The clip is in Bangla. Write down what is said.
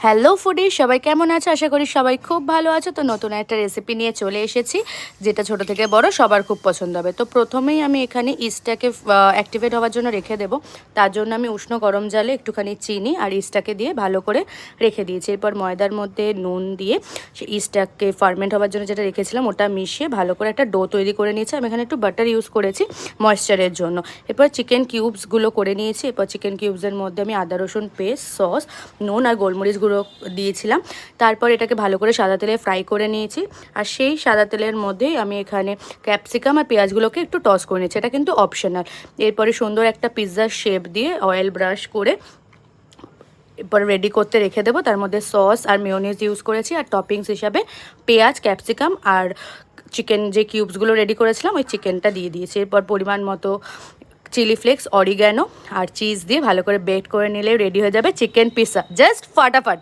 হ্যালো ফুডি, সবাই কেমন আছে? আশা করি সবাই খুব ভালো আছে। তো নতুন একটা রেসিপি নিয়ে চলে এসেছি, যেটা ছোট থেকে বড় সবার খুব পছন্দ হবে। তো প্রথমেই আমি এখানে ইস্টটাকে অ্যাক্টিভেট হওয়ার জন্য রেখে দেবো। তার জন্য আমি উষ্ণ গরম জলে একটুখানি চিনি আর ইস্টটাকে দিয়ে ভালো করে রেখে দিয়েছি। এরপর ময়দার মধ্যে নুন দিয়ে সেই ইস্টটাকে ফার্মেন্ট হওয়ার জন্য যেটা রেখেছিলাম ওটা মিশিয়ে ভালো করে একটা ডো তৈরি করে নিয়েছি। আমি এখানে একটু বাটার ইউজ করেছি ময়েশ্চারের জন্য। এরপর চিকেন কিউবসগুলো করে নিয়েছি। এরপর চিকেন কিউবসের মধ্যে আমি আদা রসুন পেস্ট, সস, নুন আর গোলমরিচ গুঁড়ো দিয়েছিলাম। তারপর এটাকে ভালো করে সাদা তেলে ফ্রাই করে নিয়েছি। আর সেই সাদা তেলের মধ্যেই আমি এখানে ক্যাপসিকাম আর পেঁয়াজগুলোকে একটু টস করে নিয়েছি। এটা কিন্তু অপশনাল। এরপরে সুন্দর একটা পিৎজার শেপ দিয়ে অয়েল ব্রাশ করে এরপরে রেডি করতে রেখে দেবো। তার মধ্যে সস আর মেয়োনিজ ইউজ করেছি, আর টপিংস হিসাবে পেঁয়াজ, ক্যাপসিকাম আর চিকেন যে কিউবসগুলো রেডি করেছিলাম ওই চিকেনটা দিয়ে দিয়েছি। এরপর পরিমাণ মতো চিলি ফ্লেক্স, অরিগ্যানো আর চিজ দিয়ে ভালো করে বেক করে নিলে রেডি হয়ে যাবে চিকেন পিৎজা। জাস্ট ফাটাফাটি।